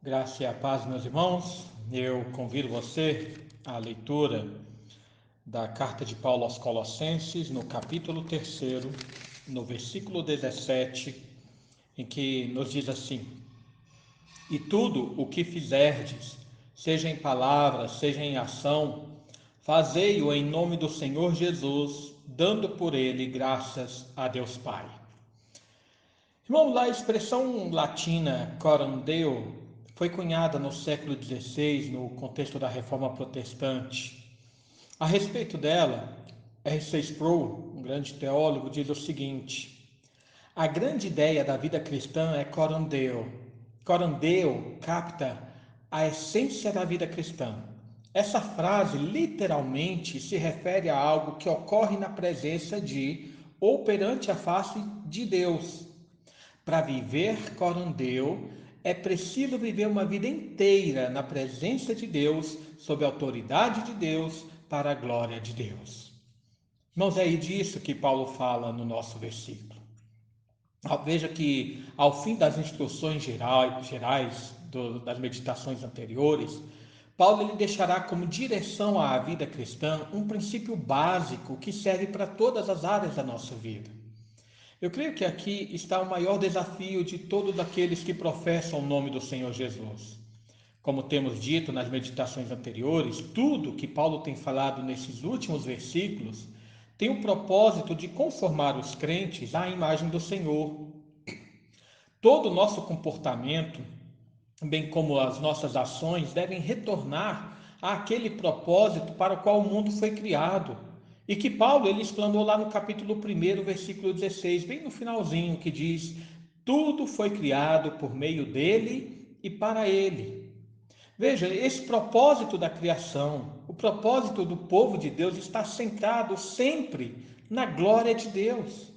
Graça e a paz, meus irmãos. Eu convido você à leitura da carta de Paulo aos Colossenses, no capítulo 3, no versículo 17, em que nos diz assim: E tudo o que fizerdes, seja em palavra, seja em ação, fazei-o em nome do Senhor Jesus, dando por ele graças a Deus Pai. Irmão, a expressão latina coram Deo foi cunhada no século XVI, no contexto da Reforma Protestante. A respeito dela, R.C. Sproul, um grande teólogo, diz o seguinte: a grande ideia da vida cristã é coram Deo. Coram Deo capta a essência da vida cristã. Essa frase literalmente se refere a algo que ocorre na presença de ou perante a face de Deus. Para viver coram Deo, é preciso viver uma vida inteira na presença de Deus, sob a autoridade de Deus, para a glória de Deus. Irmãos, é aí disso que Paulo fala no nosso versículo. Veja que, ao fim das instruções gerais das meditações anteriores, Paulo ele deixará como direção à vida cristã um princípio básico que serve para todas as áreas da nossa vida. Eu creio que aqui está o maior desafio de todos aqueles que professam o nome do Senhor Jesus. Como temos dito nas meditações anteriores, tudo que Paulo tem falado nesses últimos versículos tem o propósito de conformar os crentes à imagem do Senhor. Todo o nosso comportamento, bem como as nossas ações, devem retornar àquele propósito para o qual o mundo foi criado. E que Paulo ele explanou lá no capítulo 1, versículo 16, bem no finalzinho, que diz: tudo foi criado por meio dele e para ele. Veja, esse propósito da criação, o propósito do povo de Deus está centrado sempre na glória de Deus.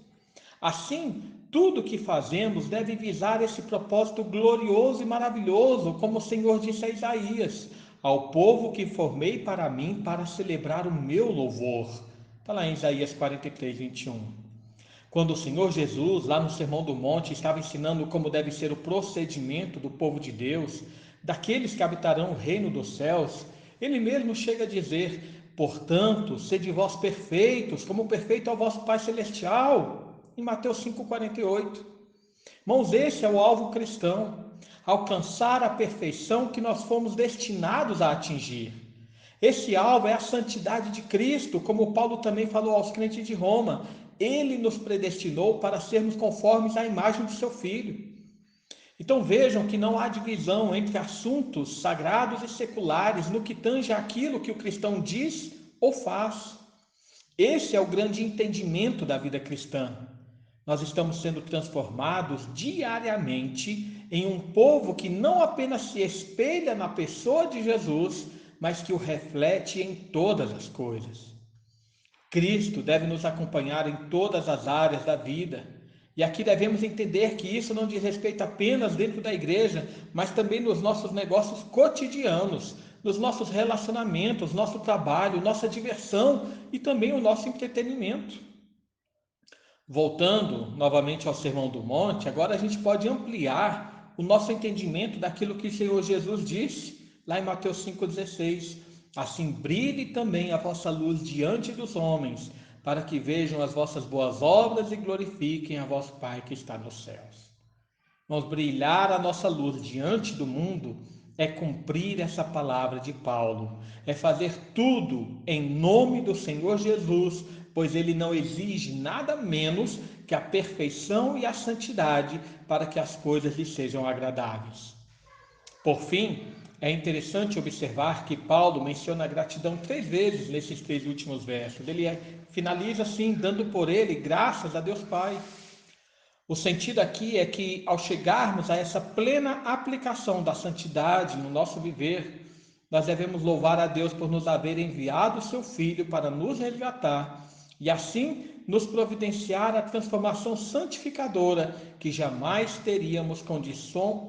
Assim, tudo que fazemos deve visar esse propósito glorioso e maravilhoso, como o Senhor disse a Isaías: ao povo que formei para mim, para celebrar o meu louvor. Está lá em Isaías 43, 21. Quando o Senhor Jesus, lá no Sermão do Monte, estava ensinando como deve ser o procedimento do povo de Deus, daqueles que habitarão o reino dos céus, ele mesmo chega a dizer: portanto, sede vós perfeitos, como perfeito é o vosso Pai Celestial, em Mateus 5,48. Irmãos, esse é o alvo cristão, alcançar a perfeição que nós fomos destinados a atingir. Esse alvo é a santidade de Cristo, como Paulo também falou aos crentes de Roma. Ele nos predestinou para sermos conformes à imagem do seu Filho. Então vejam que não há divisão entre assuntos sagrados e seculares no que tange aquilo que o cristão diz ou faz. Esse é o grande entendimento da vida cristã. Nós estamos sendo transformados diariamente em um povo que não apenas se espelha na pessoa de Jesus, mas que o reflete em todas as coisas. Cristo deve nos acompanhar em todas as áreas da vida. E aqui devemos entender que isso não diz respeito apenas dentro da igreja, mas também nos nossos negócios cotidianos, nos nossos relacionamentos, nosso trabalho, nossa diversão e também o nosso entretenimento. Voltando novamente ao Sermão do Monte, agora a gente pode ampliar o nosso entendimento daquilo que o Senhor Jesus disse lá em Mateus 5,16. Assim brilhe também a vossa luz diante dos homens, para que vejam as vossas boas obras e glorifiquem a vosso Pai que está nos céus. Nós brilhar a nossa luz diante do mundo é cumprir essa palavra de Paulo, é fazer tudo em nome do Senhor Jesus, pois ele não exige nada menos que a perfeição e a santidade para que as coisas lhe sejam agradáveis. Por fim, é interessante observar que Paulo menciona a gratidão 3 vezes nesses 3 últimos versos. Ele finaliza assim, dando por ele graças a Deus Pai. O sentido aqui é que, ao chegarmos a essa plena aplicação da santidade no nosso viver, nós devemos louvar a Deus por nos haver enviado o seu Filho para nos resgatar e, assim, nos providenciar a transformação santificadora que jamais teríamos condição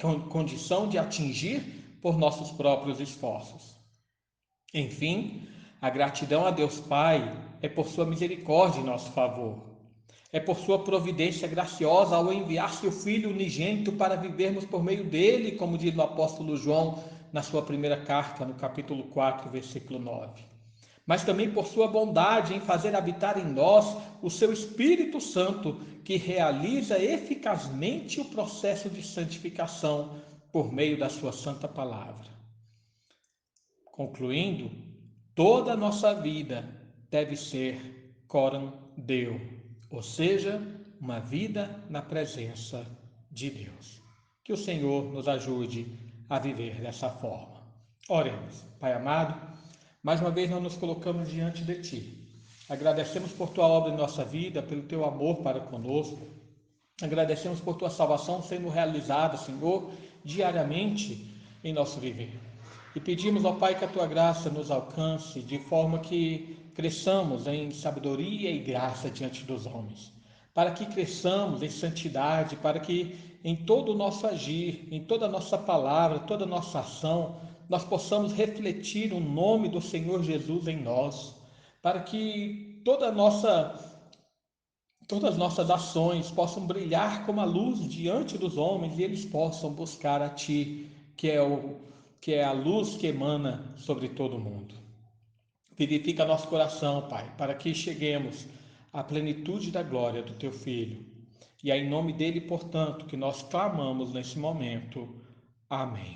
de atingir por nossos próprios esforços. Enfim, a gratidão a Deus Pai é por sua misericórdia em nosso favor. É por sua providência graciosa ao enviar seu Filho unigênito para vivermos por meio dele, como diz o apóstolo João na sua primeira carta, no capítulo 4, versículo 9. Mas também por sua bondade em fazer habitar em nós o seu Espírito Santo, que realiza eficazmente o processo de santificação por meio da sua santa palavra. Concluindo, toda a nossa vida deve ser coram Deo, ou seja, uma vida na presença de Deus. Que o Senhor nos ajude a viver dessa forma. Oremos. Pai amado, mais uma vez nós nos colocamos diante de Ti. Agradecemos por Tua obra em nossa vida, pelo Teu amor para conosco. Agradecemos por Tua salvação sendo realizada, Senhor, diariamente em nosso viver. E pedimos ao Pai que a Tua graça nos alcance de forma que cresçamos em sabedoria e graça diante dos homens. Para que cresçamos em santidade, para que em todo o nosso agir, em toda a nossa palavra, toda a nossa ação, nós possamos refletir o nome do Senhor Jesus em nós. Para que todas as nossas ações possam brilhar como a luz diante dos homens e eles possam buscar a Ti, que é a luz que emana sobre todo o mundo. Vivifica nosso coração, Pai, para que cheguemos à plenitude da glória do Teu Filho. E é em nome dele, portanto, que nós clamamos nesse momento. Amém.